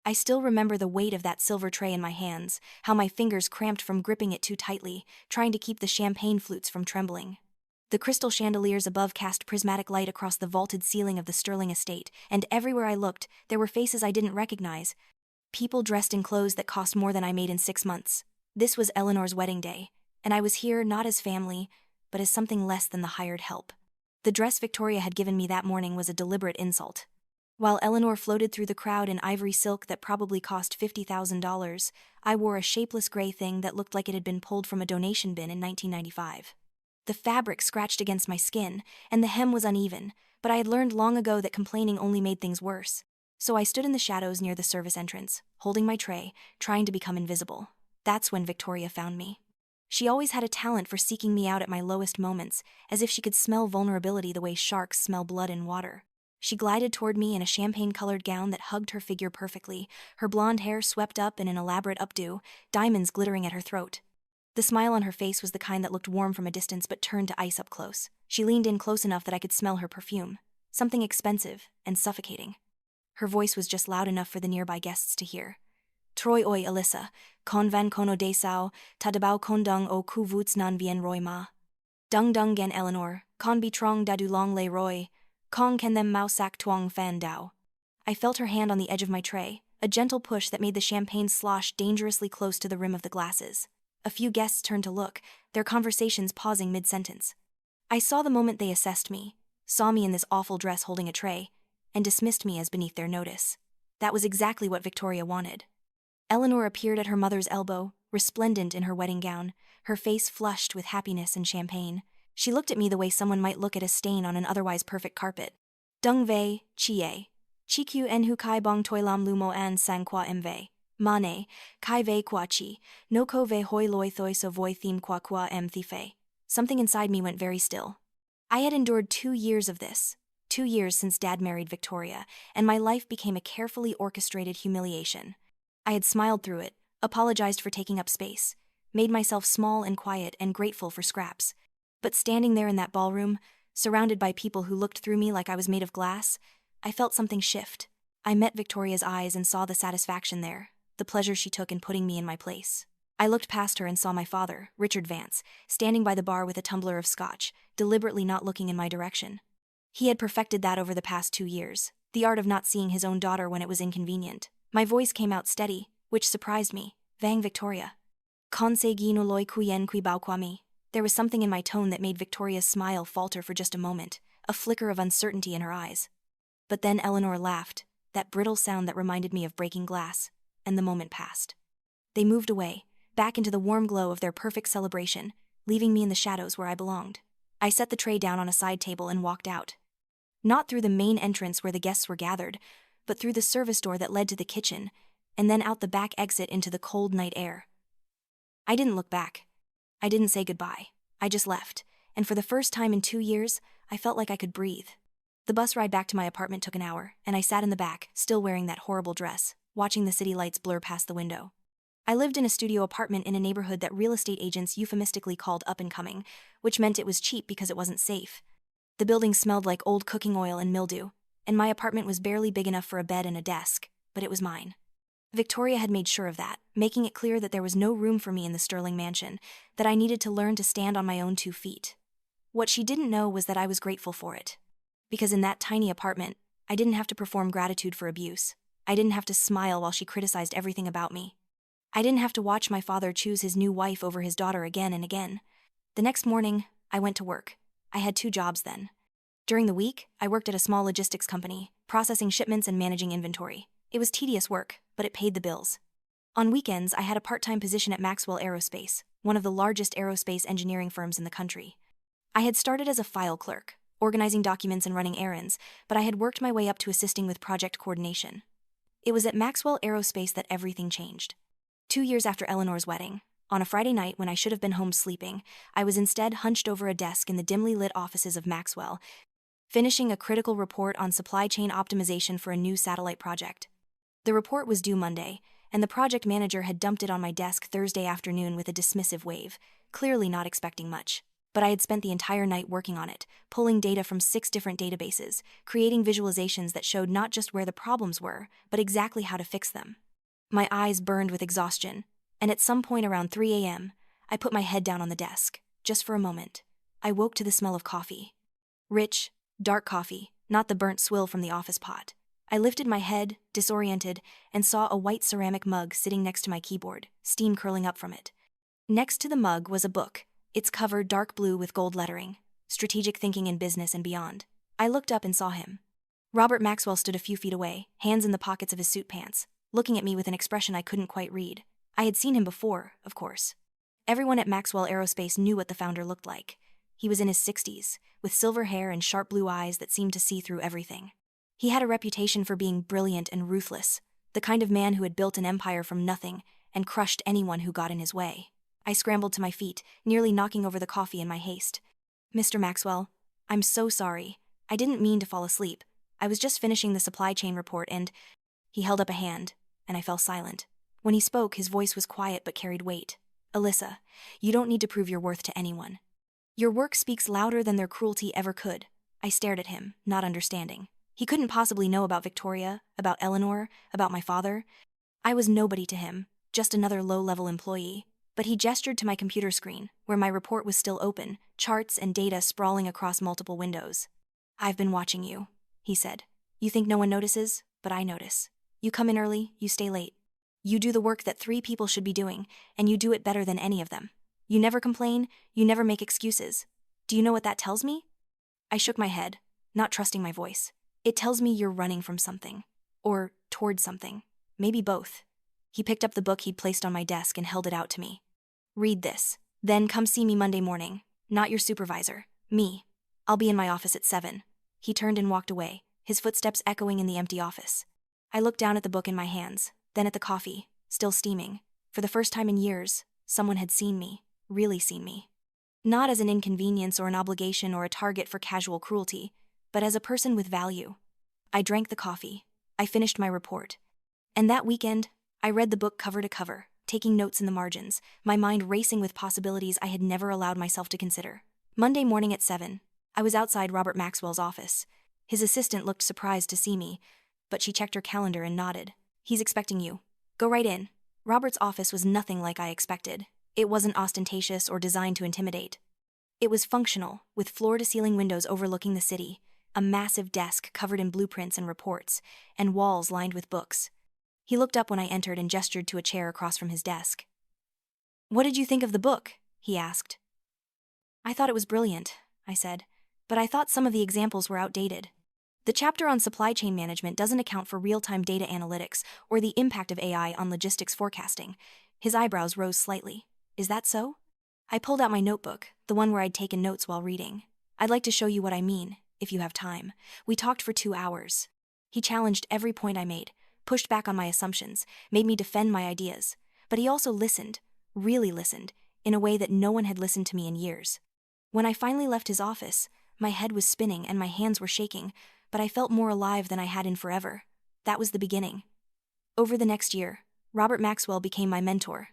I still remember the weight of that silver tray in my hands, how my fingers cramped from gripping it too tightly, trying to keep the champagne flutes from trembling. The crystal chandeliers above cast prismatic light across the vaulted ceiling of the Sterling estate, and everywhere I looked, there were faces I didn't recognize. People dressed in clothes that cost more than I made in 6 months. This was Eleanor's wedding day, and I was here not as family, but as something less than the hired help. The dress Victoria had given me that morning was a deliberate insult. While Eleanor floated through the crowd in ivory silk that probably cost $50,000, I wore a shapeless gray thing that looked like it had been pulled from a donation bin in 1995. The fabric scratched against my skin, and the hem was uneven, but I had learned long ago that complaining only made things worse. So I stood in the shadows near the service entrance, holding my tray, trying to become invisible. That's when Victoria found me. She always had a talent for seeking me out at my lowest moments, as if she could smell vulnerability the way sharks smell blood in water. She glided toward me in a champagne-colored gown that hugged her figure perfectly, her blonde hair swept up in an elaborate updo, diamonds glittering at her throat. The smile on her face was the kind that looked warm from a distance but turned to ice up close. She leaned in close enough that I could smell her perfume, something expensive and suffocating. Her voice was just loud enough for the nearby guests to hear. Troy oi Alyssa, kon van kono de sao, tadabao kon dung o ku vuts nan vien roi ma. Dung dung gen Eleanor, kon bi trong dadu long le roy, kong ken them mau sak tuong fan dao. I felt her hand on the edge of my tray, a gentle push that made the champagne slosh dangerously close to the rim of the glasses. A few guests turned to look, their conversations pausing mid-sentence. I saw the moment they assessed me, saw me in this awful dress holding a tray, and dismissed me as beneath their notice. That was exactly what Victoria wanted. Eleanor appeared at her mother's elbow, resplendent in her wedding gown, her face flushed with happiness and champagne. She looked at me the way someone might look at a stain on an otherwise perfect carpet. Dung vei, chie. Chi en hu kai bong toi lam lumo an sang qua mve. Mane, kai vei qua chi, no ko vei hoi loi thoi so voi theme qua thife. Something inside me went very still. I had endured 2 years of this, 2 years since Dad married Victoria, and my life became a carefully orchestrated humiliation. I had smiled through it, apologized for taking up space, made myself small and quiet and grateful for scraps. But standing there in that ballroom, surrounded by people who looked through me like I was made of glass, I felt something shift. I met Victoria's eyes and saw the satisfaction there, the pleasure she took in putting me in my place. I looked past her and saw my father, Richard Vance, standing by the bar with a tumbler of scotch, deliberately not looking in my direction. He had perfected that over the past 2 years, the art of not seeing his own daughter when it was inconvenient. My voice came out steady, which surprised me. Vang Victoria. Conseil no loi kuyen qui bao qua mi. There was something in my tone that made Victoria's smile falter for just a moment, a flicker of uncertainty in her eyes. But then Eleanor laughed, that brittle sound that reminded me of breaking glass, and the moment passed. They moved away, back into the warm glow of their perfect celebration, leaving me in the shadows where I belonged. I set the tray down on a side table and walked out. Not through the main entrance where the guests were gathered, but through the service door that led to the kitchen, and then out the back exit into the cold night air. I didn't look back. I didn't say goodbye. I just left, and for the first time in 2 years, I felt like I could breathe. The bus ride back to my apartment took an hour, and I sat in the back, still wearing that horrible dress, watching the city lights blur past the window. I lived in a studio apartment in a neighborhood that real estate agents euphemistically called up-and-coming, which meant it was cheap because it wasn't safe. The building smelled like old cooking oil and mildew, and my apartment was barely big enough for a bed and a desk, but it was mine. Victoria had made sure of that, making it clear that there was no room for me in the Sterling mansion, that I needed to learn to stand on my own 2 feet. What she didn't know was that I was grateful for it. Because in that tiny apartment, I didn't have to perform gratitude for abuse. I didn't have to smile while she criticized everything about me. I didn't have to watch my father choose his new wife over his daughter again and again. The next morning, I went to work. I had 2 jobs then. During the week, I worked at a small logistics company, processing shipments and managing inventory. It was tedious work, but it paid the bills. On weekends, I had a part-time position at Maxwell Aerospace, one of the largest aerospace engineering firms in the country. I had started as a file clerk, organizing documents and running errands, but I had worked my way up to assisting with project coordination. It was at Maxwell Aerospace that everything changed. 2 years after Eleanor's wedding, on a Friday night when I should have been home sleeping, I was instead hunched over a desk in the dimly lit offices of Maxwell, finishing a critical report on supply chain optimization for a new satellite project. The report was due Monday, and the project manager had dumped it on my desk Thursday afternoon with a dismissive wave, clearly not expecting much. but I had spent the entire night working on it, pulling data from 6 different databases, creating visualizations that showed not just where the problems were, but exactly how to fix them. My eyes burned with exhaustion, and at some point around 3 a.m., I put my head down on the desk, just for a moment. I woke to the smell of coffee. Rich, dark coffee, not the burnt swill from the office pot. I lifted my head, disoriented, and saw a white ceramic mug sitting next to my keyboard, steam curling up from it. Next to the mug was a book, its cover dark blue with gold lettering, Strategic Thinking in Business and Beyond. I looked up and saw him. Robert Maxwell stood a few feet away, hands in the pockets of his suit pants, looking at me with an expression I couldn't quite read. I had seen him before, of course. Everyone at Maxwell Aerospace knew what the founder looked like. He was in his 60s, with silver hair and sharp blue eyes that seemed to see through everything. He had a reputation for being brilliant and ruthless, the kind of man who had built an empire from nothing and crushed anyone who got in his way. I scrambled to my feet, nearly knocking over the coffee in my haste. "Mr. Maxwell, I'm so sorry. I didn't mean to fall asleep. I was just finishing the supply chain report and—" He held up a hand, and I fell silent. When he spoke, his voice was quiet but carried weight. "Alyssa, you don't need to prove your worth to anyone. Your work speaks louder than their cruelty ever could." I stared at him, not understanding. He couldn't possibly know about Victoria, about Eleanor, about my father. I was nobody to him, just another low-level employee. But he gestured to my computer screen, where my report was still open, charts and data sprawling across multiple windows. "I've been watching you," he said. "You think no one notices, but I notice. You come in early, you stay late. You do the work that 3 people should be doing, and you do it better than any of them. You never complain, you never make excuses. Do you know what that tells me?" I shook my head, not trusting my voice. "It tells me you're running from something. Or toward something. Maybe both." He picked up the book he'd placed on my desk and held it out to me. "Read this. Then come see me Monday morning. Not your supervisor. Me. I'll be in my office at 7. He turned and walked away, his footsteps echoing in the empty office. I looked down at the book in my hands, then at the coffee, still steaming. For the first time in years, someone had seen me, really seen me. Not as an inconvenience or an obligation or a target for casual cruelty, but as a person with value. I drank the coffee. I finished my report. And that weekend, I read the book cover to cover, taking notes in the margins, my mind racing with possibilities I had never allowed myself to consider. Monday morning at 7, I was outside Robert Maxwell's office. His assistant looked surprised to see me, but she checked her calendar and nodded. "He's expecting you. Go right in." Robert's office was nothing like I expected. It wasn't ostentatious or designed to intimidate. It was functional, with floor-to-ceiling windows overlooking the city, a massive desk covered in blueprints and reports, and walls lined with books. He looked up when I entered and gestured to a chair across from his desk. "What did you think of the book?" he asked. "I thought it was brilliant," I said, "but I thought some of the examples were outdated. The chapter on supply chain management doesn't account for real-time data analytics or the impact of AI on logistics forecasting." His eyebrows rose slightly. "Is that so?" I pulled out my notebook, the one where I'd taken notes while reading. "I'd like to show you what I mean, if you have time. We talked for 2 hours. He challenged every point I made, pushed back on my assumptions, made me defend my ideas. But he also listened, really listened, in a way that no one had listened to me in years. When I finally left his office, my head was spinning and my hands were shaking, but I felt more alive than I had in forever. That was the beginning. Over the next year, Robert Maxwell became my mentor.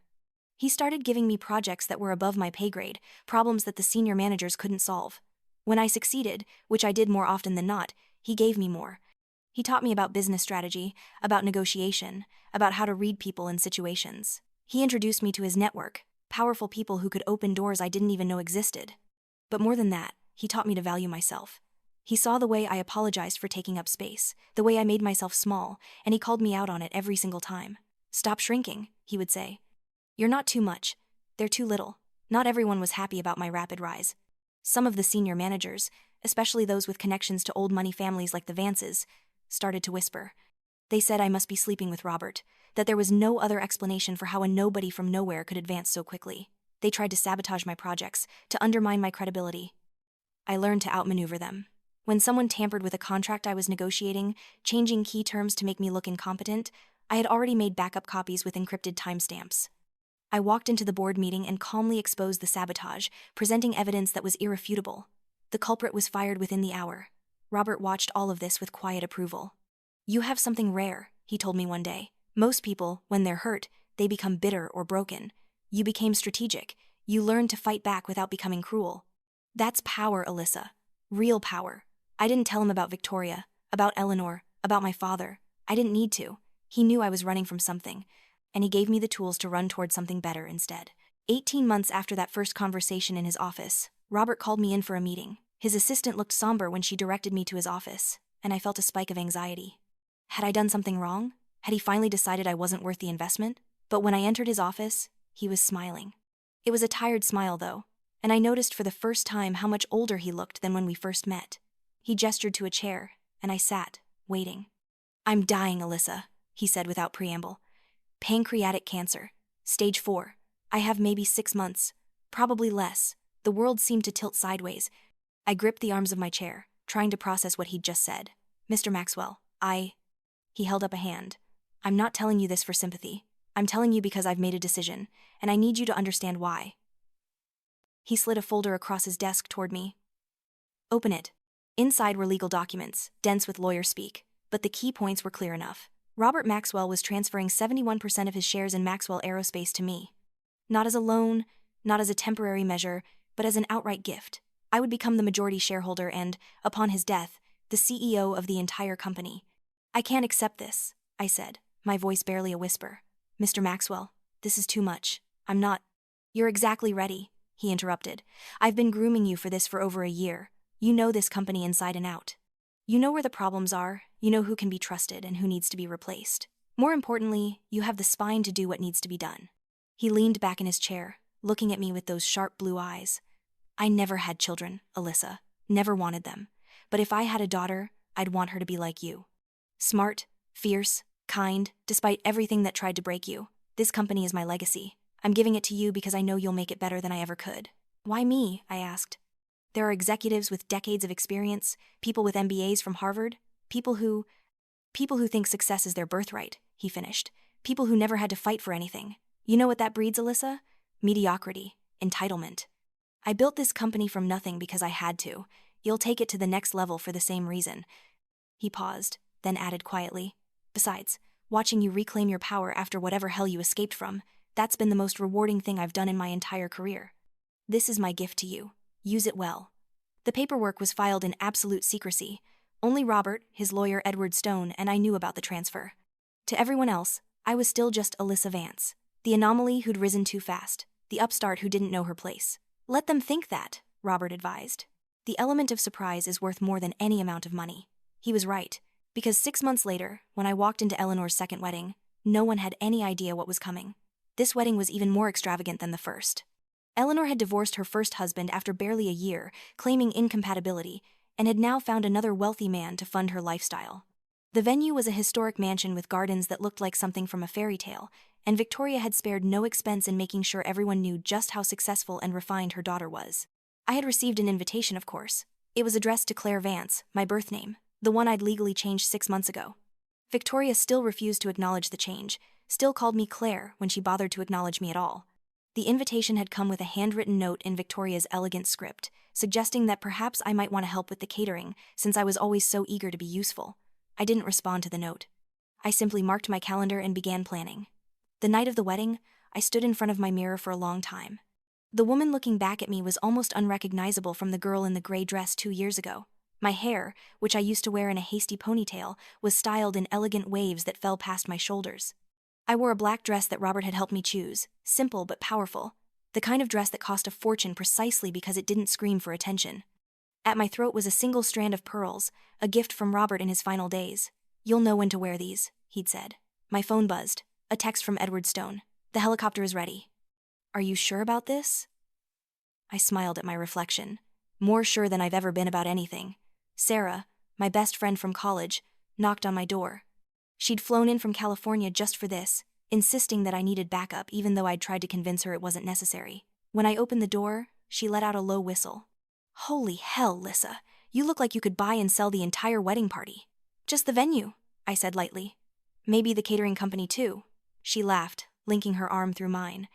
He started giving me projects that were above my pay grade, problems that the senior managers couldn't solve. When I succeeded, which I did more often than not, he gave me more. He taught me about business strategy, about negotiation, about how to read people and situations. He introduced me to his network, powerful people who could open doors I didn't even know existed. But more than that, he taught me to value myself. He saw the way I apologized for taking up space, the way I made myself small, and he called me out on it every single time. "Stop shrinking," he would say. "You're not too much. They're too little." Not everyone was happy about my rapid rise. Some of the senior managers, especially those with connections to old money families like the Vances, started to whisper. They said I must be sleeping with Robert, that there was no other explanation for how a nobody from nowhere could advance so quickly. They tried to sabotage my projects, to undermine my credibility. I learned to outmaneuver them. When someone tampered with a contract I was negotiating, changing key terms to make me look incompetent, I had already made backup copies with encrypted timestamps. I walked into the board meeting and calmly exposed the sabotage, presenting evidence that was irrefutable. The culprit was fired within the hour. Robert watched all of this with quiet approval. "You have something rare," he told me one day. "Most people, when they're hurt, they become bitter or broken. You became strategic. You learned to fight back without becoming cruel." That's power, Alyssa. Real power. I didn't tell him about Victoria, about Eleanor, about my father. I didn't need to. He knew I was running from something, and he gave me the tools to run toward something better instead. 18 months after that first conversation in his office, Robert called me in for a meeting. His assistant looked somber when she directed me to his office, and I felt a spike of anxiety. Had I done something wrong? Had he finally decided I wasn't worth the investment? But when I entered his office, he was smiling. It was a tired smile, though, and I noticed for the first time how much older he looked than when we first met. He gestured to a chair, and I sat, waiting. "I'm dying, Alyssa," he said without preamble. "Pancreatic cancer. Stage 4. I have maybe 6 months. Probably less." The world seemed to tilt sideways. I gripped the arms of my chair, trying to process what he'd just said. "Mr. Maxwell, He held up a hand. "I'm not telling you this for sympathy. I'm telling you because I've made a decision, and I need you to understand why." He slid a folder across his desk toward me. "Open it." Inside were legal documents, dense with lawyer speak, but the key points were clear enough. Robert Maxwell was transferring 71% of his shares in Maxwell Aerospace to me. Not as a loan, not as a temporary measure, but as an outright gift. I would become the majority shareholder and, upon his death, the CEO of the entire company. "I can't accept this," I said, my voice barely a whisper. "Mr. Maxwell, this is too much. I'm not—" "You're exactly ready," he interrupted. "I've been grooming you for this for over a year. You know this company inside and out. You know where the problems are, you know who can be trusted and who needs to be replaced. More importantly, you have the spine to do what needs to be done." He leaned back in his chair, looking at me with those sharp blue eyes. "I never had children, Alyssa. Never wanted them. But if I had a daughter, I'd want her to be like you. Smart, fierce, kind, despite everything that tried to break you. This company is my legacy. I'm giving it to you because I know you'll make it better than I ever could." "Why me?" I asked. "There are executives with decades of experience, people with MBAs from Harvard, people who think success is their birthright," he finished. "People who never had to fight for anything. You know what that breeds, Alyssa? Mediocrity, entitlement. I built this company from nothing because I had to. You'll take it to the next level for the same reason." He paused, then added quietly, "Besides, watching you reclaim your power after whatever hell you escaped from, that's been the most rewarding thing I've done in my entire career. This is my gift to you. Use it well." The paperwork was filed in absolute secrecy. Only Robert, his lawyer Edward Stone, and I knew about the transfer. To everyone else, I was still just Alyssa Vance, the anomaly who'd risen too fast, the upstart who didn't know her place. "Let them think that," Robert advised. "The element of surprise is worth more than any amount of money." He was right, because 6 months later, when I walked into Eleanor's second wedding, no one had any idea what was coming. This wedding was even more extravagant than the first. Eleanor had divorced her first husband after barely a year, claiming incompatibility, and had now found another wealthy man to fund her lifestyle. The venue was a historic mansion with gardens that looked like something from a fairy tale, and Victoria had spared no expense in making sure everyone knew just how successful and refined her daughter was. I had received an invitation, of course. It was addressed to Claire Vance, my birth name, the one I'd legally changed 6 months ago. Victoria still refused to acknowledge the change, still called me Claire when she bothered to acknowledge me at all. The invitation had come with a handwritten note in Victoria's elegant script, suggesting that perhaps I might want to help with the catering, since I was always so eager to be useful. I didn't respond to the note. I simply marked my calendar and began planning. The night of the wedding, I stood in front of my mirror for a long time. The woman looking back at me was almost unrecognizable from the girl in the gray dress 2 years ago. My hair, which I used to wear in a hasty ponytail, was styled in elegant waves that fell past my shoulders. I wore a black dress that Robert had helped me choose, simple but powerful, the kind of dress that cost a fortune precisely because it didn't scream for attention. At my throat was a single strand of pearls, a gift from Robert in his final days. "You'll know when to wear these," he'd said. My phone buzzed, a text from Edward Stone. "The helicopter is ready." "Are you sure about this?" I smiled at my reflection. More sure than I've ever been about anything. Sarah, my best friend from college, knocked on my door. She'd flown in from California just for this, insisting that I needed backup even though I'd tried to convince her it wasn't necessary. When I opened the door, she let out a low whistle. "Holy hell, Lissa, you look like you could buy and sell the entire wedding party." "Just the venue," I said lightly. "Maybe the catering company too." She laughed, linking her arm through mine.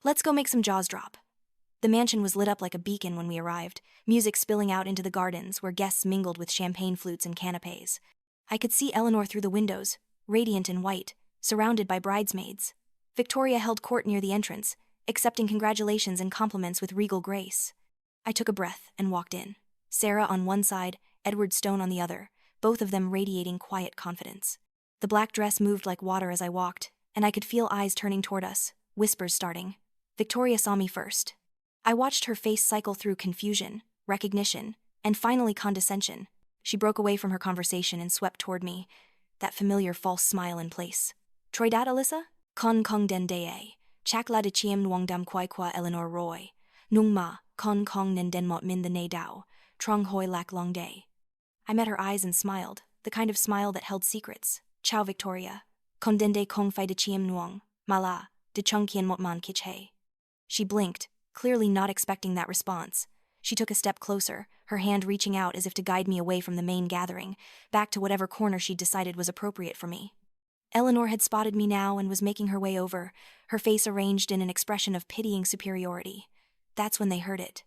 "Let's go make some jaws drop." The mansion was lit up like a beacon when we arrived, music spilling out into the gardens where guests mingled with champagne flutes and canapes. I could see Eleanor through the windows, radiant in white, surrounded by bridesmaids. Victoria held court near the entrance, accepting congratulations and compliments with regal grace. I took a breath and walked in. Sarah on one side, Edward Stone on the other, both of them radiating quiet confidence. The black dress moved like water as I walked, and I could feel eyes turning toward us, whispers starting. Victoria saw me first. I watched her face cycle through confusion, recognition, and finally condescension. She broke away from her conversation and swept toward me, that familiar false smile in place. Troy dat Alyssa? Con kong den dae. Chak la de chiem nuong dam kwai kwa Eleanor Roy. Nung ma, con kong nen den mot min the ne dao. Trong hoi lak long day. I met her eyes and smiled, the kind of smile that held secrets. Ciao Victoria. Con den de kong fai de chiem nuong. Mala, de chung kien mot man kich he. She blinked, clearly not expecting that response. She took a step closer, her hand reaching out as if to guide me away from the main gathering, back to whatever corner she'd decided was appropriate for me. Eleanor had spotted me now and was making her way over, her face arranged in an expression of pitying superiority. That's when they heard it.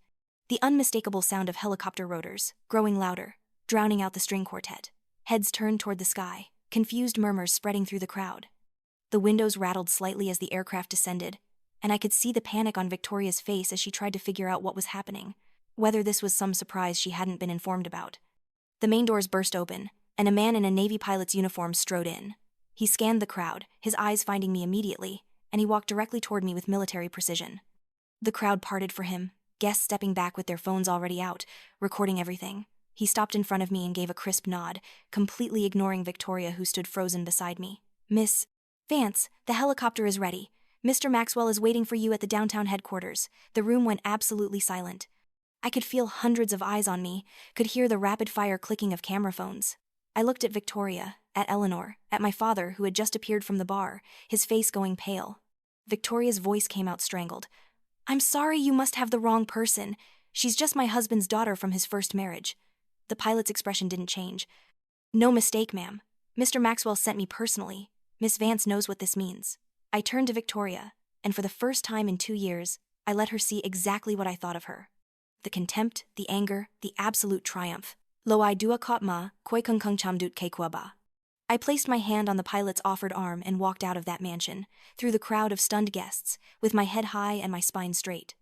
The unmistakable sound of helicopter rotors, growing louder, drowning out the string quartet. Heads turned toward the sky, confused murmurs spreading through the crowd. The windows rattled slightly as the aircraft descended, and I could see the panic on Victoria's face as she tried to figure out what was happening, whether this was some surprise she hadn't been informed about. The main doors burst open, and a man in a Navy pilot's uniform strode in. He scanned the crowd, his eyes finding me immediately, and he walked directly toward me with military precision. The crowd parted for him, guests stepping back with their phones already out, recording everything. He stopped in front of me and gave a crisp nod, completely ignoring Victoria, who stood frozen beside me. Miss Vance, the helicopter is ready. Mr. Maxwell is waiting for you at the downtown headquarters. The room went absolutely silent. I could feel hundreds of eyes on me, could hear the rapid-fire clicking of camera phones. I looked at Victoria, at Eleanor, at my father, who had just appeared from the bar, his face going pale. Victoria's voice came out strangled. I'm sorry, you must have the wrong person. She's just my husband's daughter from his first marriage. The pilot's expression didn't change. No mistake, ma'am. Mr. Maxwell sent me personally. Miss Vance knows what this means. I turned to Victoria, and for the first time in 2 years, I let her see exactly what I thought of her. The contempt, the anger, the absolute triumph. Lo I dua kot ma, koi kung kung cham dut ke kwa ba. I placed my hand on the pilot's offered arm and walked out of that mansion, through the crowd of stunned guests, with my head high and my spine straight.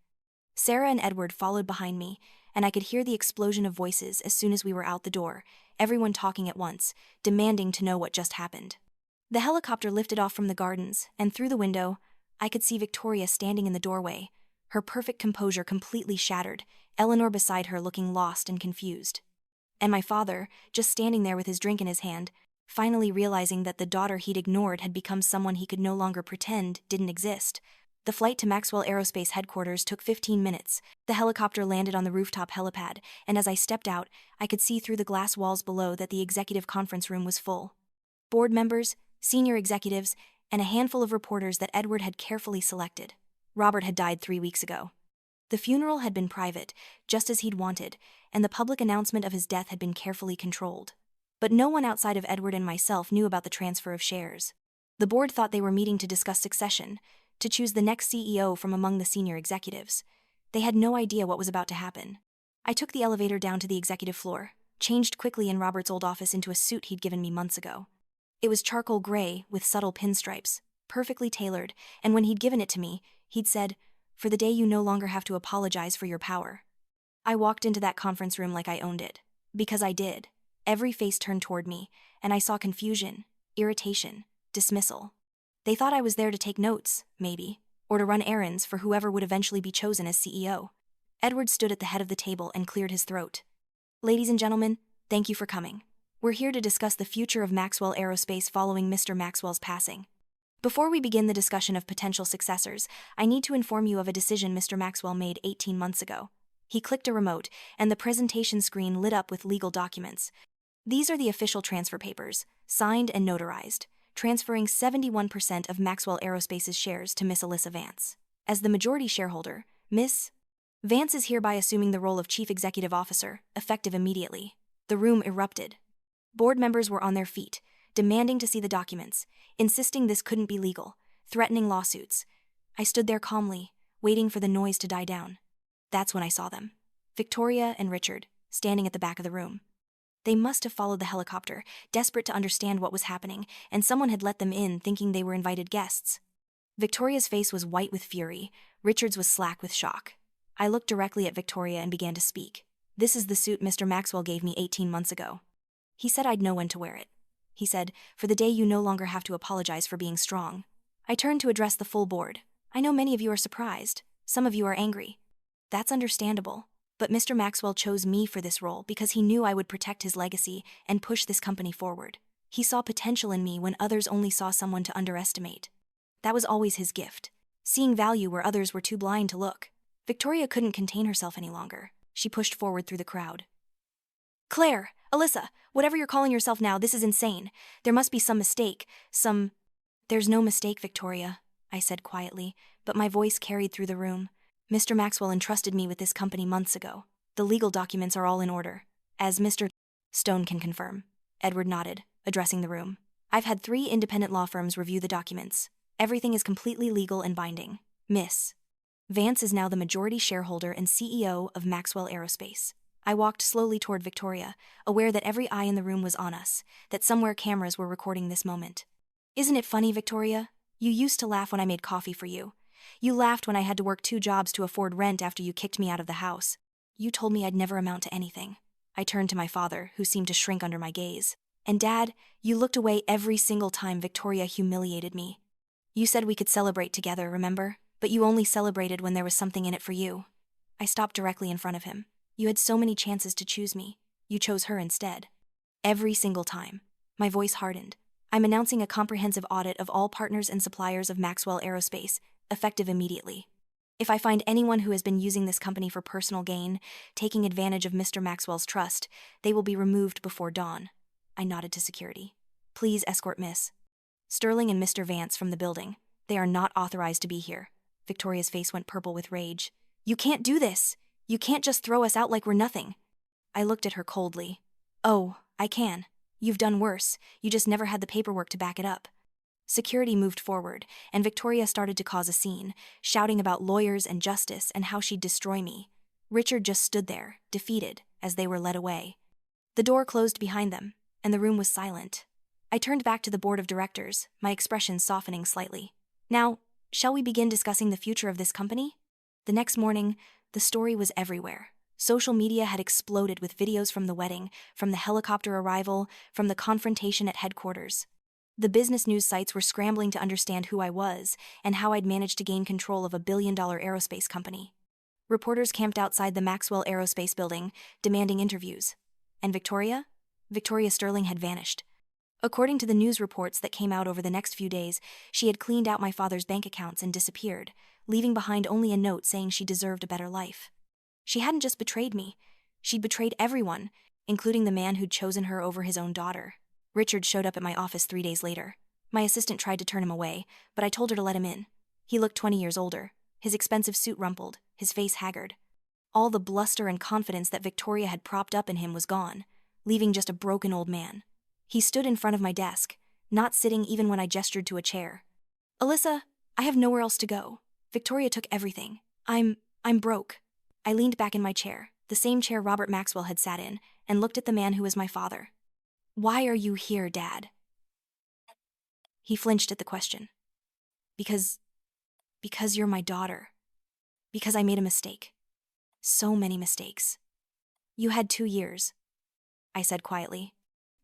Sarah and Edward followed behind me, and I could hear the explosion of voices as soon as we were out the door, everyone talking at once, demanding to know what just happened. The helicopter lifted off from the gardens, and through the window, I could see Victoria standing in the doorway, her perfect composure completely shattered, Eleanor beside her looking lost and confused. And my father, just standing there with his drink in his hand, finally realizing that the daughter he'd ignored had become someone he could no longer pretend didn't exist. The flight to Maxwell Aerospace headquarters took 15 minutes. The helicopter landed on the rooftop helipad, and as I stepped out, I could see through the glass walls below that the executive conference room was full. Board members, senior executives, and a handful of reporters that Edward had carefully selected. Robert had died 3 weeks ago. The funeral had been private, just as he'd wanted, and the public announcement of his death had been carefully controlled. But no one outside of Edward and myself knew about the transfer of shares. The board thought they were meeting to discuss succession, to choose the next CEO from among the senior executives. They had no idea what was about to happen. I took the elevator down to the executive floor, changed quickly in Robert's old office into a suit he'd given me months ago. It was charcoal gray with subtle pinstripes, perfectly tailored, and when he'd given it to me, he'd said, "For the day you no longer have to apologize for your power." I walked into that conference room like I owned it. Because I did. Every face turned toward me, and I saw confusion, irritation, dismissal. They thought I was there to take notes, maybe, or to run errands for whoever would eventually be chosen as CEO. Edward stood at the head of the table and cleared his throat. Ladies and gentlemen, thank you for coming. We're here to discuss the future of Maxwell Aerospace following Mr. Maxwell's passing. Before we begin the discussion of potential successors, I need to inform you of a decision Mr. Maxwell made 18 months ago. He clicked a remote, and the presentation screen lit up with legal documents. These are the official transfer papers, signed and notarized, transferring 71% of Maxwell Aerospace's shares to Miss Alyssa Vance. As the majority shareholder, Miss Vance is hereby assuming the role of Chief Executive Officer, effective immediately. The room erupted. Board members were on their feet, demanding to see the documents, insisting this couldn't be legal, threatening lawsuits. I stood there calmly, waiting for the noise to die down. That's when I saw them. Victoria and Richard, standing at the back of the room. They must have followed the helicopter, desperate to understand what was happening, and someone had let them in thinking they were invited guests. Victoria's face was white with fury, Richard's was slack with shock. I looked directly at Victoria and began to speak. This is the suit Mr. Maxwell gave me 18 months ago. He said I'd know when to wear it. He said, for the day you no longer have to apologize for being strong. I turned to address the full board. I know many of you are surprised. Some of you are angry. That's understandable. But Mr. Maxwell chose me for this role because he knew I would protect his legacy and push this company forward. He saw potential in me when others only saw someone to underestimate. That was always his gift. Seeing value where others were too blind to look. Victoria couldn't contain herself any longer. She pushed forward through the crowd. Claire, Alyssa, whatever you're calling yourself now, this is insane. There must be some mistake, There's no mistake, Victoria, I said quietly, but my voice carried through the room. Mr. Maxwell entrusted me with this company months ago. The legal documents are all in order. As Mr. Stone can confirm. Edward nodded, addressing the room. I've had 3 independent law firms review the documents. Everything is completely legal and binding. Miss Vance is now the majority shareholder and CEO of Maxwell Aerospace. I walked slowly toward Victoria, aware that every eye in the room was on us, that somewhere cameras were recording this moment. Isn't it funny, Victoria? You used to laugh when I made coffee for you. You laughed when I had to work 2 jobs to afford rent after you kicked me out of the house. You told me I'd never amount to anything. I turned to my father, who seemed to shrink under my gaze. And Dad, you looked away every single time Victoria humiliated me. You said we could celebrate together, remember? But you only celebrated when there was something in it for you. I stopped directly in front of him. You had so many chances to choose me. You chose her instead. Every single time. My voice hardened. I'm announcing a comprehensive audit of all partners and suppliers of Maxwell Aerospace, effective immediately. If I find anyone who has been using this company for personal gain, taking advantage of Mr. Maxwell's trust, they will be removed before dawn. I nodded to security. Please escort Miss Sterling and Mr. Vance from the building. They are not authorized to be here. Victoria's face went purple with rage. You can't do this! You can't just throw us out like we're nothing. I looked at her coldly. Oh, I can. You've done worse. You just never had the paperwork to back it up. Security moved forward, and Victoria started to cause a scene, shouting about lawyers and justice and how she'd destroy me. Richard just stood there, defeated, as they were led away. The door closed behind them, and the room was silent. I turned back to the board of directors, my expression softening slightly. Now, shall we begin discussing the future of this company? The next morning, the story was everywhere. Social media had exploded with videos from the wedding, from the helicopter arrival, from the confrontation at headquarters. The business news sites were scrambling to understand who I was and how I'd managed to gain control of a billion-dollar aerospace company. Reporters camped outside the Maxwell Aerospace building, demanding interviews. And Victoria? Victoria Sterling had vanished. According to the news reports that came out over the next few days, she had cleaned out my father's bank accounts and disappeared, leaving behind only a note saying she deserved a better life. She hadn't just betrayed me. She'd betrayed everyone, including the man who'd chosen her over his own daughter. Richard showed up at my office 3 days later. My assistant tried to turn him away, but I told her to let him in. He looked 20 years older, his expensive suit rumpled, his face haggard. All the bluster and confidence that Victoria had propped up in him was gone, leaving just a broken old man. He stood in front of my desk, not sitting even when I gestured to a chair. Alyssa, I have nowhere else to go. Victoria took everything. I'm broke. I leaned back in my chair, the same chair Robert Maxwell had sat in, and looked at the man who was my father. Why are you here, Dad? He flinched at the question. Because you're my daughter. Because I made a mistake. So many mistakes. You had 2 years, I said quietly.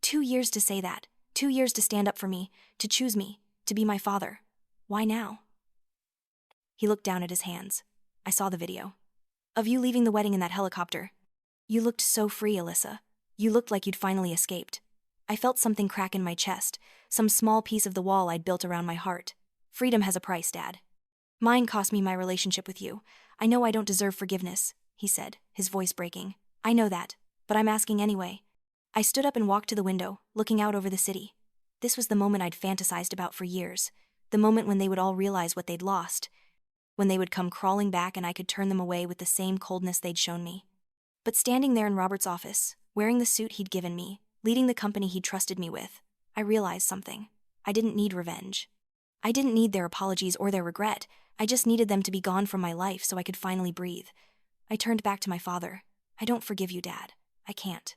2 years to say that. 2 years to stand up for me, to choose me, to be my father. Why now? He looked down at his hands. I saw the video. Of you leaving the wedding in that helicopter. You looked so free, Alyssa. You looked like you'd finally escaped. I felt something crack in my chest, some small piece of the wall I'd built around my heart. Freedom has a price, Dad. Mine cost me my relationship with you. I know I don't deserve forgiveness, he said, his voice breaking. I know that, but I'm asking anyway. I stood up and walked to the window, looking out over the city. This was the moment I'd fantasized about for years, the moment when they would all realize what they'd lost, when they would come crawling back and I could turn them away with the same coldness they'd shown me. But standing there in Robert's office, wearing the suit he'd given me, leading the company he'd trusted me with, I realized something. I didn't need revenge. I didn't need their apologies or their regret. I just needed them to be gone from my life so I could finally breathe. I turned back to my father. I don't forgive you, Dad. I can't.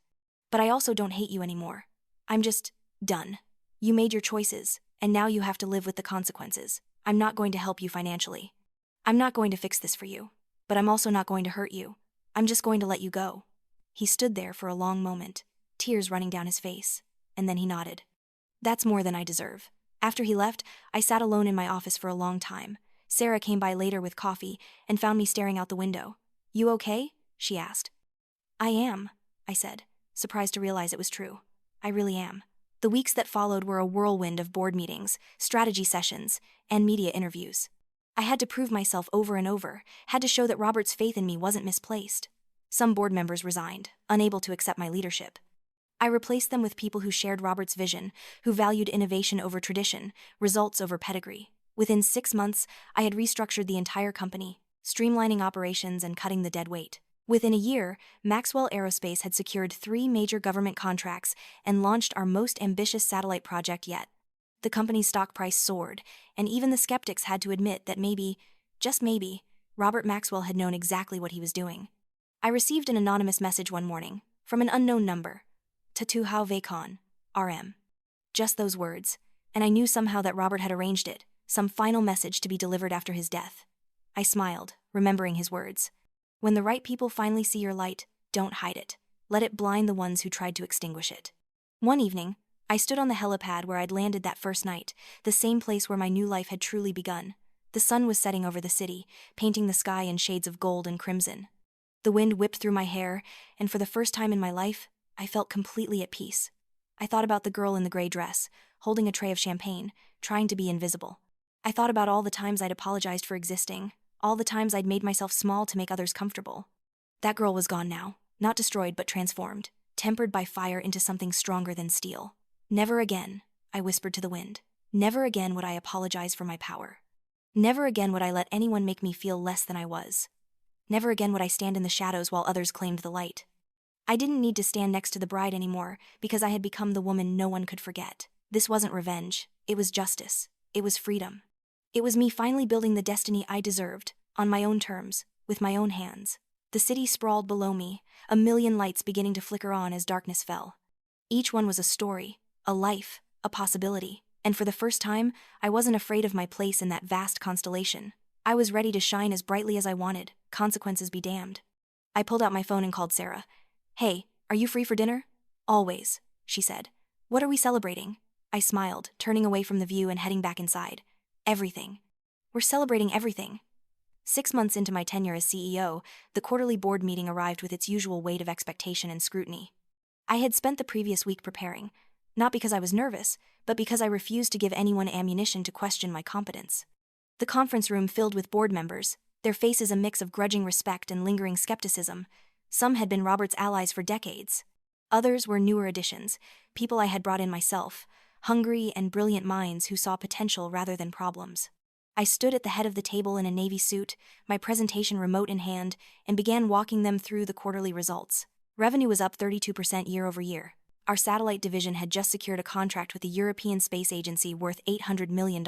But I also don't hate you anymore. I'm just done. You made your choices, and now you have to live with the consequences. I'm not going to help you financially. I'm not going to fix this for you. But I'm also not going to hurt you. I'm just going to let you go." He stood there for a long moment, tears running down his face, and then he nodded. "That's more than I deserve." After he left, I sat alone in my office for a long time. Sarah came by later with coffee and found me staring out the window. "You okay?" she asked. "I am," I said, surprised to realize it was true. "I really am." The weeks that followed were a whirlwind of board meetings, strategy sessions, and media interviews. I had to prove myself over and over, had to show that Robert's faith in me wasn't misplaced. Some board members resigned, unable to accept my leadership. I replaced them with people who shared Robert's vision, who valued innovation over tradition, results over pedigree. Within 6 months, I had restructured the entire company, streamlining operations and cutting the dead weight. Within a year, Maxwell Aerospace had secured 3 major government contracts and launched our most ambitious satellite project yet. The company's stock price soared, and even the skeptics had to admit that maybe, just maybe, Robert Maxwell had known exactly what he was doing. I received an anonymous message one morning, from an unknown number. "Tatu Hao Vacon, RM." Just those words, and I knew somehow that Robert had arranged it, some final message to be delivered after his death. I smiled, remembering his words. "When the right people finally see your light, don't hide it. Let it blind the ones who tried to extinguish it." One evening, I stood on the helipad where I'd landed that first night, the same place where my new life had truly begun. The sun was setting over the city, painting the sky in shades of gold and crimson. The wind whipped through my hair, and for the first time in my life, I felt completely at peace. I thought about the girl in the gray dress, holding a tray of champagne, trying to be invisible. I thought about all the times I'd apologized for existing, all the times I'd made myself small to make others comfortable. That girl was gone now, not destroyed but transformed, tempered by fire into something stronger than steel. "Never again," I whispered to the wind. "Never again would I apologize for my power. Never again would I let anyone make me feel less than I was. Never again would I stand in the shadows while others claimed the light." I didn't need to stand next to the bride anymore because I had become the woman no one could forget. This wasn't revenge. It was justice. It was freedom. It was me finally building the destiny I deserved, on my own terms, with my own hands. The city sprawled below me, a million lights beginning to flicker on as darkness fell. Each one was a story, a life, a possibility, and for the first time, I wasn't afraid of my place in that vast constellation. I was ready to shine as brightly as I wanted, consequences be damned. I pulled out my phone and called Sarah. "Hey, are you free for dinner?" "Always," she said. "What are we celebrating?" I smiled, turning away from the view and heading back inside. "Everything. We're celebrating everything." 6 months into my tenure as CEO, the quarterly board meeting arrived with its usual weight of expectation and scrutiny. I had spent the previous week preparing, not because I was nervous, but because I refused to give anyone ammunition to question my competence. The conference room filled with board members, their faces a mix of grudging respect and lingering skepticism. Some had been Robert's allies for decades. Others were newer additions, people I had brought in myself, hungry and brilliant minds who saw potential rather than problems. I stood at the head of the table in a navy suit, my presentation remote in hand, and began walking them through the quarterly results. Revenue was up 32% year over year. Our satellite division had just secured a contract with the European Space Agency worth $800 million.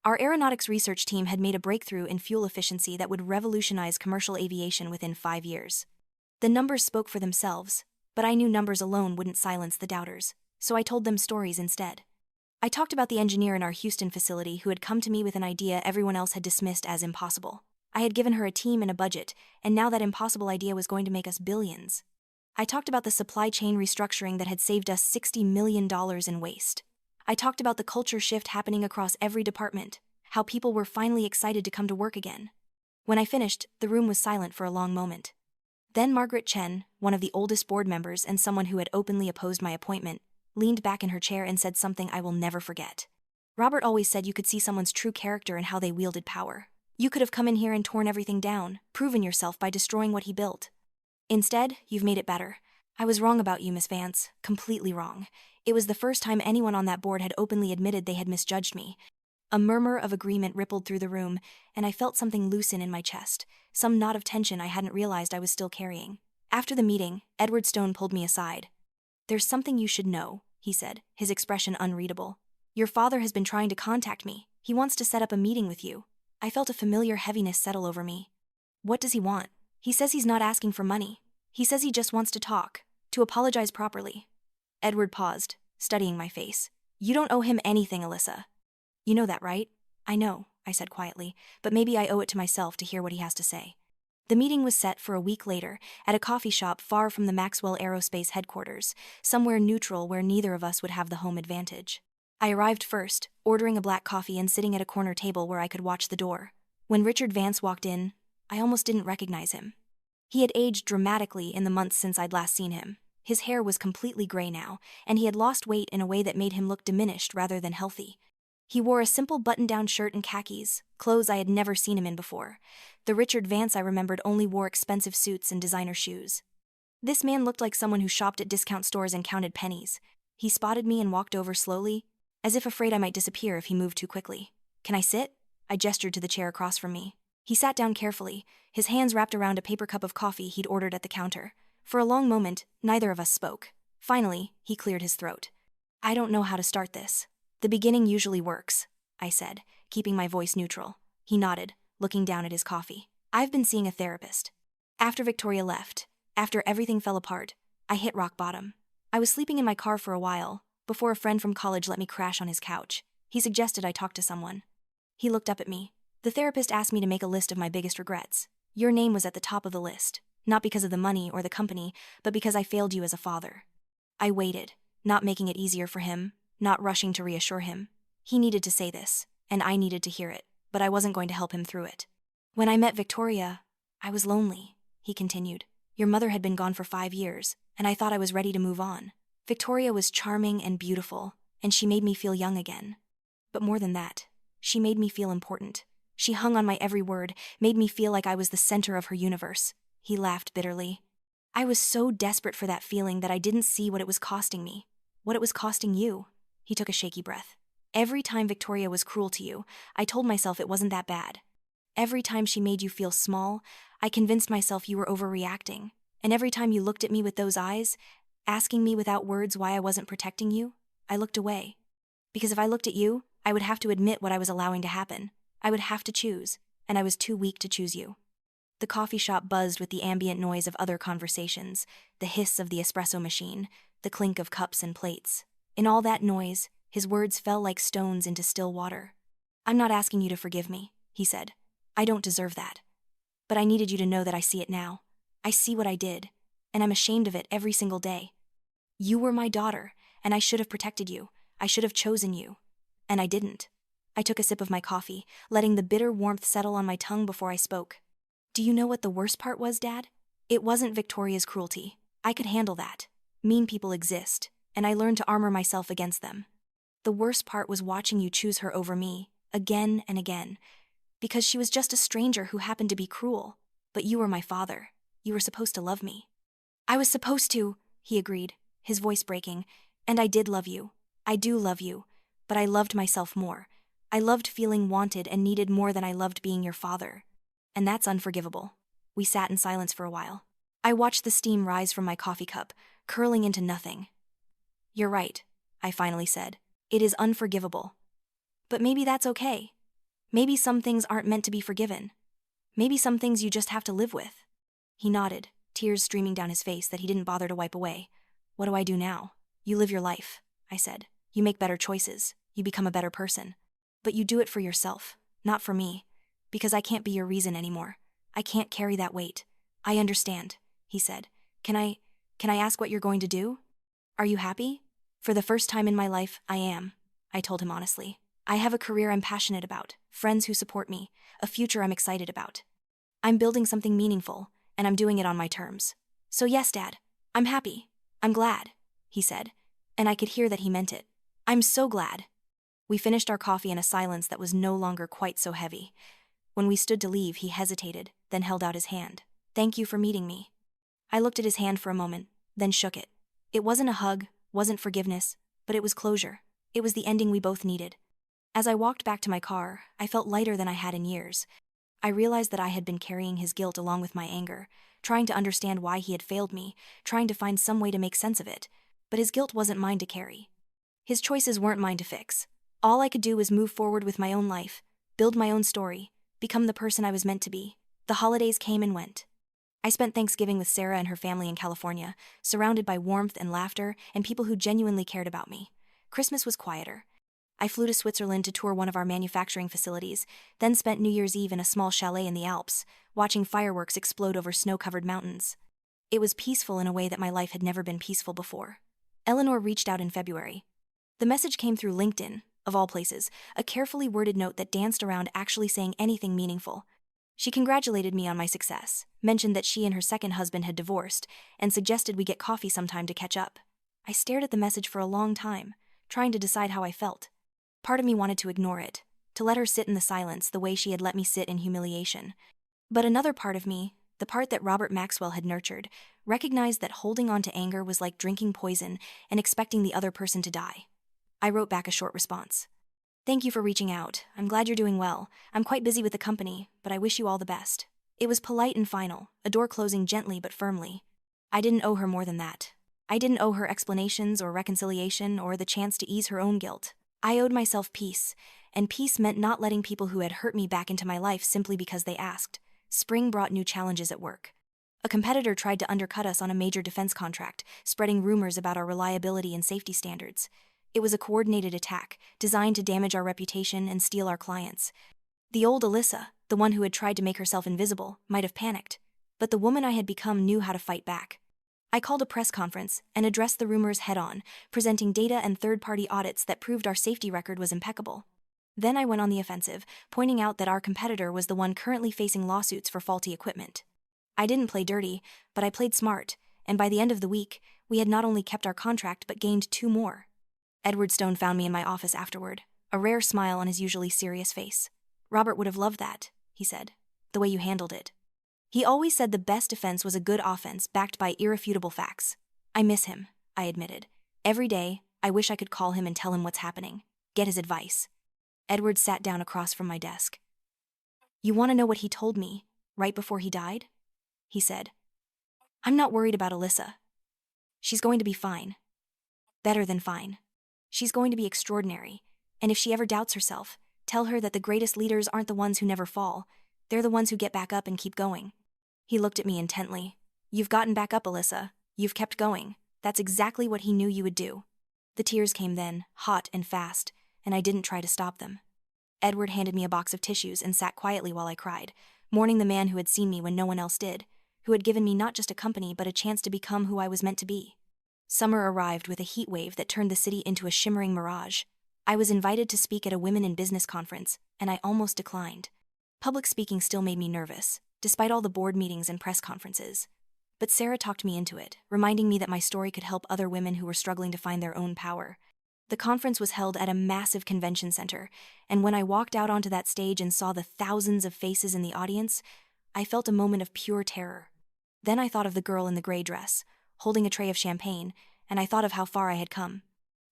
Our aeronautics research team had made a breakthrough in fuel efficiency that would revolutionize commercial aviation within 5 years. The numbers spoke for themselves, but I knew numbers alone wouldn't silence the doubters, so I told them stories instead. I talked about the engineer in our Houston facility who had come to me with an idea everyone else had dismissed as impossible. I had given her a team and a budget, and now that impossible idea was going to make us billions. I talked about the supply chain restructuring that had saved us $60 million in waste. I talked about the culture shift happening across every department, how people were finally excited to come to work again. When I finished, the room was silent for a long moment. Then Margaret Chen, one of the oldest board members and someone who had openly opposed my appointment, leaned back in her chair and said something I will never forget. "Robert always said you could see someone's true character in how they wielded power. You could have come in here and torn everything down, proven yourself by destroying what he built. Instead, you've made it better. I was wrong about you, Miss Vance, completely wrong. It was the first time anyone on that board had openly admitted they had misjudged me." A murmur of agreement rippled through the room, and I felt something loosen in my chest, some knot of tension I hadn't realized I was still carrying. After the meeting, Edward Stone pulled me aside. "There's something you should know," he said, his expression unreadable. "Your father has been trying to contact me. He wants to set up a meeting with you." I felt a familiar heaviness settle over me. "What does he want?" "He says he's not asking for money. He says he just wants to talk, to apologize properly." Edward paused, studying my face. "You don't owe him anything, Alyssa. You know that, right?" "I know," I said quietly, "but maybe I owe it to myself to hear what he has to say." The meeting was set for a week later, at a coffee shop far from the Maxwell Aerospace headquarters, somewhere neutral where neither of us would have the home advantage. I arrived first, ordering a black coffee and sitting at a corner table where I could watch the door. When Richard Vance walked in, I almost didn't recognize him. He had aged dramatically in the months since I'd last seen him. His hair was completely gray now, and he had lost weight in a way that made him look diminished rather than healthy. He wore a simple button-down shirt and khakis, clothes I had never seen him in before. The Richard Vance I remembered only wore expensive suits and designer shoes. This man looked like someone who shopped at discount stores and counted pennies. He spotted me and walked over slowly, as if afraid I might disappear if he moved too quickly. "Can I sit?" I gestured to the chair across from me. He sat down carefully, his hands wrapped around a paper cup of coffee he'd ordered at the counter. For a long moment, neither of us spoke. Finally, he cleared his throat. "I don't know how to start this. The beginning usually works," I said, keeping my voice neutral. He nodded, looking down at his coffee. "I've been seeing a therapist. After Victoria left, after everything fell apart, I hit rock bottom. I was sleeping in my car for a while, before a friend from college let me crash on his couch. He suggested I talk to someone." He looked up at me. "The therapist asked me to make a list of my biggest regrets. Your name was at the top of the list, not because of the money or the company, but because I failed you as a father." I waited, not making it easier for him, not rushing to reassure him. He needed to say this, and I needed to hear it, but I wasn't going to help him through it. "When I met Victoria, I was lonely," he continued. "Your mother had been gone for 5 years, and I thought I was ready to move on. Victoria was charming and beautiful, and she made me feel young again. But more than that, she made me feel important. She hung on my every word, made me feel like I was the center of her universe." He laughed bitterly. "I was so desperate for that feeling that I didn't see what it was costing me. What it was costing you." He took a shaky breath. "Every time Victoria was cruel to you, I told myself it wasn't that bad. Every time she made you feel small, I convinced myself you were overreacting. And every time you looked at me with those eyes, asking me without words why I wasn't protecting you, I looked away. Because if I looked at you, I would have to admit what I was allowing to happen. I would have to choose, and I was too weak to choose you." The coffee shop buzzed with the ambient noise of other conversations, the hiss of the espresso machine, the clink of cups and plates. In all that noise, his words fell like stones into still water. "I'm not asking you to forgive me," he said. "I don't deserve that. But I needed you to know that I see it now. I see what I did, and I'm ashamed of it every single day. You were my daughter, and I should have protected you. I should have chosen you. And I didn't." I took a sip of my coffee, letting the bitter warmth settle on my tongue before I spoke. "Do you know what the worst part was, Dad? It wasn't Victoria's cruelty. I could handle that. Mean people exist, and I learned to armor myself against them. The worst part was watching you choose her over me, again and again. Because she was just a stranger who happened to be cruel. But you were my father. You were supposed to love me." "I was supposed to," he agreed, his voice breaking. "And I did love you. I do love you. But I loved myself more. I loved feeling wanted and needed more than I loved being your father. And that's unforgivable." We sat in silence for a while. I watched the steam rise from my coffee cup, curling into nothing. "You're right," I finally said. "It is unforgivable. But maybe that's okay. Maybe some things aren't meant to be forgiven. Maybe some things you just have to live with." He nodded, tears streaming down his face that he didn't bother to wipe away. "What do I do now?" "You live your life," I said. "You make better choices. You become a better person. But you do it for yourself, not for me. Because I can't be your reason anymore. I can't carry that weight." "I understand," he said. Can I ask what you're going to do? Are you happy?" "For the first time in my life, I am," I told him honestly. "I have a career I'm passionate about, friends who support me, a future I'm excited about. I'm building something meaningful, and I'm doing it on my terms. So yes, Dad, I'm happy. I'm glad," he said, and I could hear that he meant it. "I'm so glad." We finished our coffee in a silence that was no longer quite so heavy. When we stood to leave, he hesitated, then held out his hand. "Thank you for meeting me." I looked at his hand for a moment, then shook it. It wasn't a hug, wasn't forgiveness, but it was closure. It was the ending we both needed. As I walked back to my car, I felt lighter than I had in years. I realized that I had been carrying his guilt along with my anger, trying to understand why he had failed me, trying to find some way to make sense of it. But his guilt wasn't mine to carry. His choices weren't mine to fix. All I could do was move forward with my own life, build my own story, become the person I was meant to be. The holidays came and went. I spent Thanksgiving with Sarah and her family in California, surrounded by warmth and laughter and people who genuinely cared about me. Christmas was quieter. I flew to Switzerland to tour one of our manufacturing facilities, then spent New Year's Eve in a small chalet in the Alps, watching fireworks explode over snow-covered mountains. It was peaceful in a way that my life had never been peaceful before. Eleanor reached out in February. The message came through LinkedIn, of all places, a carefully worded note that danced around actually saying anything meaningful. She congratulated me on my success, mentioned that she and her second husband had divorced, and suggested we get coffee sometime to catch up. I stared at the message for a long time, trying to decide how I felt. Part of me wanted to ignore it, to let her sit in the silence the way she had let me sit in humiliation. But another part of me, the part that Robert Maxwell had nurtured, recognized that holding on to anger was like drinking poison and expecting the other person to die. I wrote back a short response. "Thank you for reaching out. I'm glad you're doing well. I'm quite busy with the company, but I wish you all the best." It was polite and final, a door closing gently but firmly. I didn't owe her more than that. I didn't owe her explanations or reconciliation or the chance to ease her own guilt. I owed myself peace, and peace meant not letting people who had hurt me back into my life simply because they asked. Spring brought new challenges at work. A competitor tried to undercut us on a major defense contract, spreading rumors about our reliability and safety standards. It was a coordinated attack, designed to damage our reputation and steal our clients. The old Alyssa, the one who had tried to make herself invisible, might have panicked, but the woman I had become knew how to fight back. I called a press conference and addressed the rumors head-on, presenting data and third-party audits that proved our safety record was impeccable. Then I went on the offensive, pointing out that our competitor was the one currently facing lawsuits for faulty equipment. I didn't play dirty, but I played smart, and by the end of the week, we had not only kept our contract but gained 2 more. Edward Stone found me in my office afterward, a rare smile on his usually serious face. "Robert would have loved that," he said, "the way you handled it. He always said the best defense was a good offense backed by irrefutable facts." "I miss him," I admitted. "Every day, I wish I could call him and tell him what's happening, get his advice." Edward sat down across from my desk. "You want to know what he told me, right before he died?" he said. "I'm not worried about Alyssa. She's going to be fine. Better than fine. She's going to be extraordinary, and if she ever doubts herself, tell her that the greatest leaders aren't the ones who never fall, they're the ones who get back up and keep going." He looked at me intently. "You've gotten back up, Alyssa. You've kept going. That's exactly what he knew you would do." The tears came then, hot and fast, and I didn't try to stop them. Edward handed me a box of tissues and sat quietly while I cried, mourning the man who had seen me when no one else did, who had given me not just a company but a chance to become who I was meant to be. Summer arrived with a heat wave that turned the city into a shimmering mirage. I was invited to speak at a Women in Business conference, and I almost declined. Public speaking still made me nervous, despite all the board meetings and press conferences. But Sarah talked me into it, reminding me that my story could help other women who were struggling to find their own power. The conference was held at a massive convention center, and when I walked out onto that stage and saw the thousands of faces in the audience, I felt a moment of pure terror. Then I thought of the girl in the gray dress, holding a tray of champagne, and I thought of how far I had come.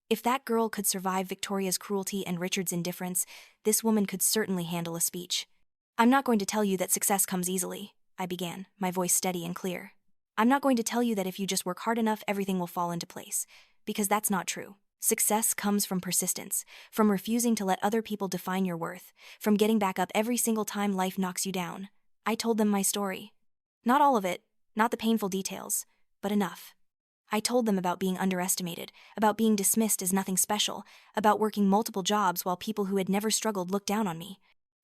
If that girl could survive Victoria's cruelty and Richard's indifference, this woman could certainly handle a speech. "I'm not going to tell you that success comes easily," I began, my voice steady and clear. "I'm not going to tell you that if you just work hard enough, everything will fall into place, because that's not true. Success comes from persistence, from refusing to let other people define your worth, from getting back up every single time life knocks you down." I told them my story. Not all of it, not the painful details, but enough. I told them about being underestimated, about being dismissed as nothing special, about working multiple jobs while people who had never struggled looked down on me.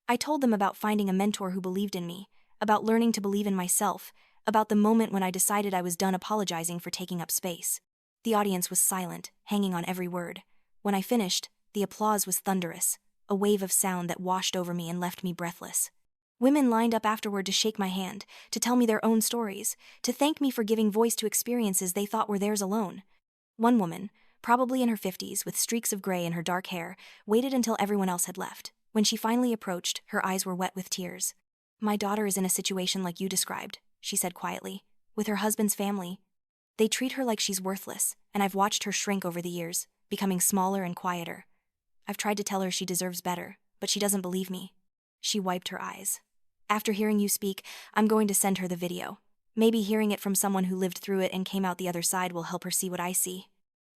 I told them about finding a mentor who believed in me, about learning to believe in myself, about the moment when I decided I was done apologizing for taking up space. The audience was silent, hanging on every word. When I finished, the applause was thunderous, a wave of sound that washed over me and left me breathless. Women lined up afterward to shake my hand, to tell me their own stories, to thank me for giving voice to experiences they thought were theirs alone. One woman, probably in her 50s with streaks of gray in her dark hair, waited until everyone else had left. When she finally approached, her eyes were wet with tears. "My daughter is in a situation like you described," she said quietly, "with her husband's family. They treat her like she's worthless, and I've watched her shrink over the years, becoming smaller and quieter. I've tried to tell her she deserves better, but she doesn't believe me." She wiped her eyes. "After hearing you speak, I'm going to send her the video. Maybe hearing it from someone who lived through it and came out the other side will help her see what I see."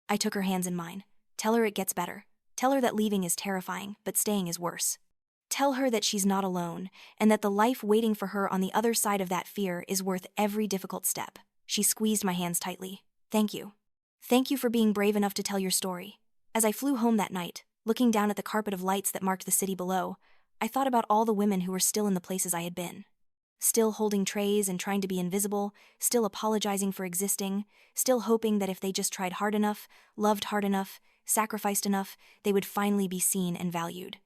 I took her hands in mine. "Tell her it gets better. Tell her that leaving is terrifying, but staying is worse. Tell her that she's not alone, and that the life waiting for her on the other side of that fear is worth every difficult step." She squeezed my hands tightly. "Thank you. Thank you for being brave enough to tell your story." As I flew home that night, Looking down at the carpet of lights that marked the city below, I thought about all the women who were still in the places I had been. Still holding trays and trying to be invisible, still apologizing for existing, still hoping that if they just tried hard enough, loved hard enough, sacrificed enough, they would finally be seen and valued.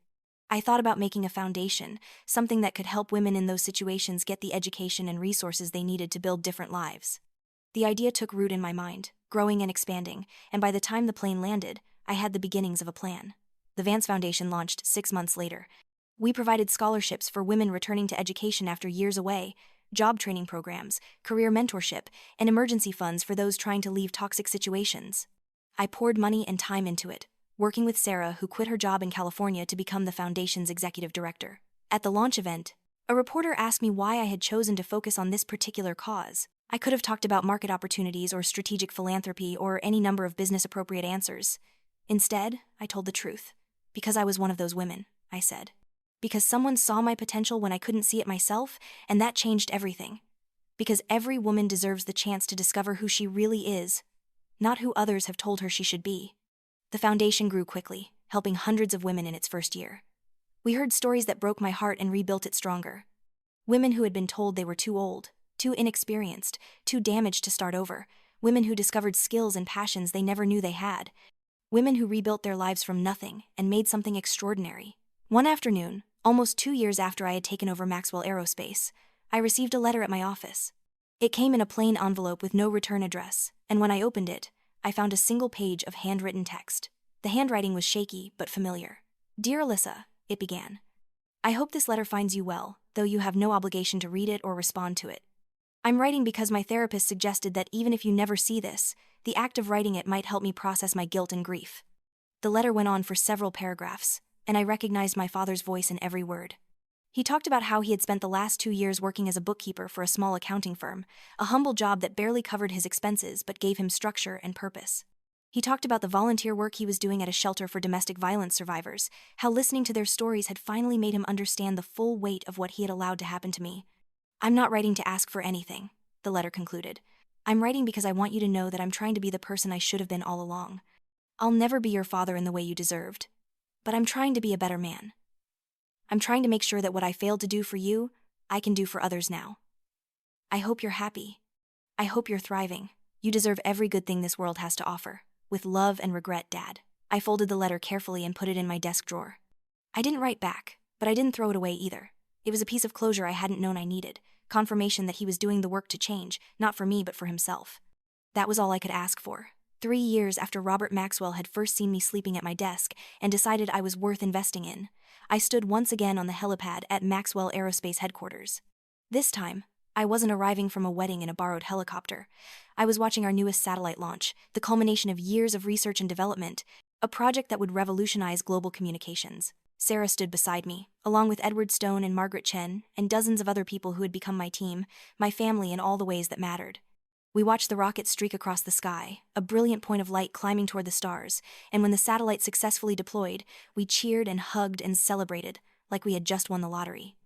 I thought about making a foundation, something that could help women in those situations get the education and resources they needed to build different lives. The idea took root in my mind, growing and expanding, and by the time the plane landed, I had the beginnings of a plan. The Vance Foundation launched 6 months later. We provided scholarships for women returning to education after years away, job training programs, career mentorship, and emergency funds for those trying to leave toxic situations. I poured money and time into it, working with Sarah, who quit her job in California to become the foundation's executive director. At the launch event, a reporter asked me why I had chosen to focus on this particular cause. I could have talked about market opportunities or strategic philanthropy or any number of business-appropriate answers. Instead, I told the truth. Because I was one of those women, I said. Because someone saw my potential when I couldn't see it myself, and that changed everything. Because every woman deserves the chance to discover who she really is, not who others have told her she should be. The foundation grew quickly, helping hundreds of women in its first year. We heard stories that broke my heart and rebuilt it stronger. Women who had been told they were too old, too inexperienced, too damaged to start over. Women who discovered skills and passions they never knew they had. Women who rebuilt their lives from nothing and made something extraordinary. One afternoon, almost 2 years after I had taken over Maxwell Aerospace, I received a letter at my office. It came in a plain envelope with no return address, and when I opened it, I found a single page of handwritten text. The handwriting was shaky but familiar. "Dear Alyssa," it began. "I hope this letter finds you well, though you have no obligation to read it or respond to it. I'm writing because my therapist suggested that even if you never see this, the act of writing it might help me process my guilt and grief." The letter went on for several paragraphs, and I recognized my father's voice in every word. He talked about how he had spent the last 2 years working as a bookkeeper for a small accounting firm, a humble job that barely covered his expenses but gave him structure and purpose. He talked about the volunteer work he was doing at a shelter for domestic violence survivors, how listening to their stories had finally made him understand the full weight of what he had allowed to happen to me. "I'm not writing to ask for anything," the letter concluded. "I'm writing because I want you to know that I'm trying to be the person I should have been all along. I'll never be your father in the way you deserved, but I'm trying to be a better man. I'm trying to make sure that what I failed to do for you, I can do for others now. I hope you're happy. I hope you're thriving. You deserve every good thing this world has to offer. With love and regret, Dad." I folded the letter carefully and put it in my desk drawer. I didn't write back, but I didn't throw it away either. It was a piece of closure I hadn't known I needed, confirmation that he was doing the work to change, not for me but for himself. That was all I could ask for. 3 years after Robert Maxwell had first seen me sleeping at my desk and decided I was worth investing in, I stood once again on the helipad at Maxwell Aerospace headquarters. This time, I wasn't arriving from a wedding in a borrowed helicopter. I was watching our newest satellite launch, the culmination of years of research and development, a project that would revolutionize global communications. Sarah stood beside me, along with Edward Stone and Margaret Chen, and dozens of other people who had become my team, my family in all the ways that mattered. We watched the rocket streak across the sky, a brilliant point of light climbing toward the stars, and when the satellite successfully deployed, we cheered and hugged and celebrated, like we had just won the lottery.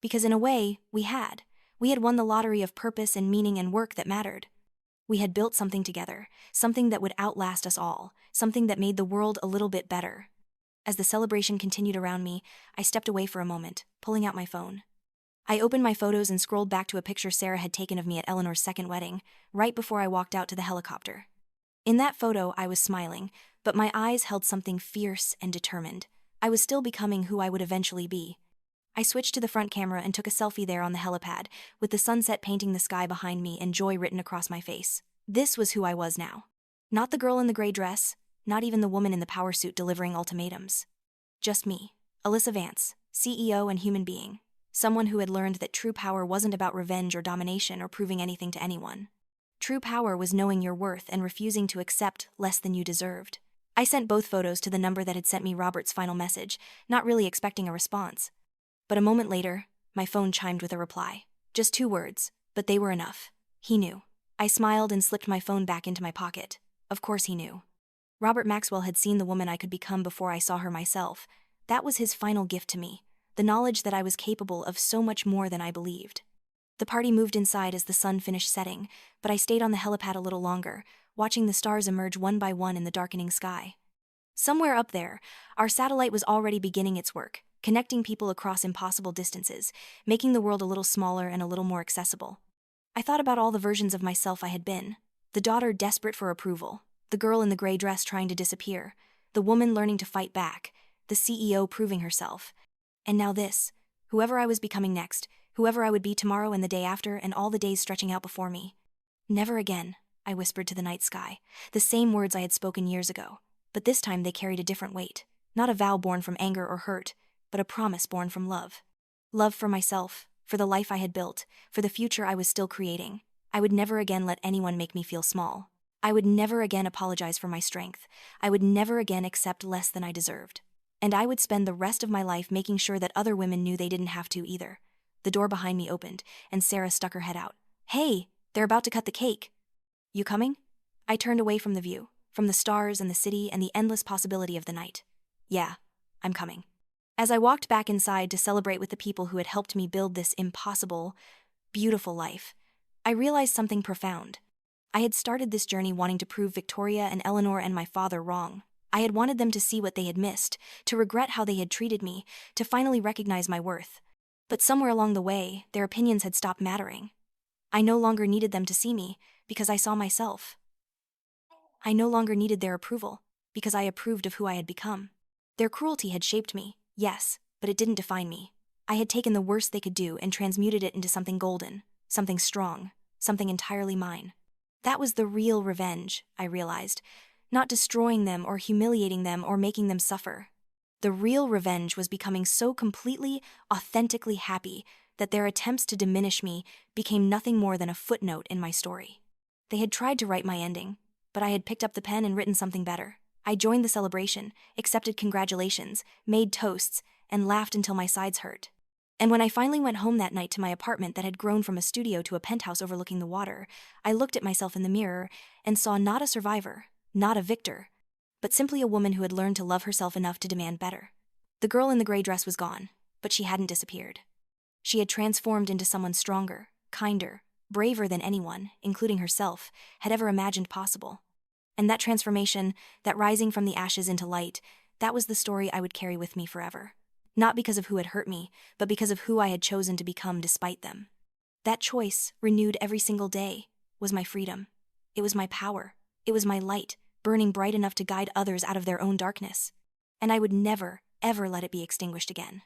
Because in a way, we had. We had won the lottery of purpose and meaning and work that mattered. We had built something together, something that would outlast us all, something that made the world a little bit better. As the celebration continued around me, I stepped away for a moment, pulling out my phone. I opened my photos and scrolled back to a picture Sarah had taken of me at Eleanor's second wedding, right before I walked out to the helicopter. In that photo, I was smiling, but my eyes held something fierce and determined. I was still becoming who I would eventually be. I switched to the front camera and took a selfie there on the helipad, with the sunset painting the sky behind me and joy written across my face. This was who I was now. Not the girl in the gray dress, not even the woman in the power suit delivering ultimatums. Just me, Alyssa Vance, CEO and human being. Someone who had learned that true power wasn't about revenge or domination or proving anything to anyone. True power was knowing your worth and refusing to accept less than you deserved. I sent both photos to the number that had sent me Robert's final message, not really expecting a response. But a moment later, my phone chimed with a reply. Just 2 words, but they were enough. He knew. I smiled and slipped my phone back into my pocket. Of course he knew. Robert Maxwell had seen the woman I could become before I saw her myself. That was his final gift to me, the knowledge that I was capable of so much more than I believed. The party moved inside as the sun finished setting, but I stayed on the helipad a little longer, watching the stars emerge one by one in the darkening sky. Somewhere up there, our satellite was already beginning its work, connecting people across impossible distances, making the world a little smaller and a little more accessible. I thought about all the versions of myself I had been: the daughter desperate for approval, the girl in the gray dress trying to disappear, the woman learning to fight back, the CEO proving herself. And now this: whoever I was becoming next, whoever I would be tomorrow and the day after, and all the days stretching out before me. Never again, I whispered to the night sky, the same words I had spoken years ago. But this time they carried a different weight. Not a vow born from anger or hurt, but a promise born from love. Love for myself, for the life I had built, for the future I was still creating. I would never again let anyone make me feel small. I would never again apologize for my strength. I would never again accept less than I deserved. And I would spend the rest of my life making sure that other women knew they didn't have to either. The door behind me opened, and Sarah stuck her head out. "Hey, they're about to cut the cake. You coming?" I turned away from the view, from the stars and the city and the endless possibility of the night. "Yeah, I'm coming." As I walked back inside to celebrate with the people who had helped me build this impossible, beautiful life, I realized something profound. I had started this journey wanting to prove Victoria and Eleanor and my father wrong. I had wanted them to see what they had missed, to regret how they had treated me, to finally recognize my worth. But somewhere along the way, their opinions had stopped mattering. I no longer needed them to see me, because I saw myself. I no longer needed their approval, because I approved of who I had become. Their cruelty had shaped me, yes, but it didn't define me. I had taken the worst they could do and transmuted it into something golden, something strong, something entirely mine. That was the real revenge, I realized, not destroying them or humiliating them or making them suffer. The real revenge was becoming so completely, authentically happy that their attempts to diminish me became nothing more than a footnote in my story. They had tried to write my ending, but I had picked up the pen and written something better. I joined the celebration, accepted congratulations, made toasts, and laughed until my sides hurt. And when I finally went home that night to my apartment that had grown from a studio to a penthouse overlooking the water, I looked at myself in the mirror and saw not a survivor, not a victor, but simply a woman who had learned to love herself enough to demand better. The girl in the gray dress was gone, but she hadn't disappeared. She had transformed into someone stronger, kinder, braver than anyone, including herself, had ever imagined possible. And that transformation, that rising from the ashes into light, that was the story I would carry with me forever. Not because of who had hurt me, but because of who I had chosen to become despite them. That choice, renewed every single day, was my freedom. It was my power. It was my light, burning bright enough to guide others out of their own darkness. And I would never, ever let it be extinguished again.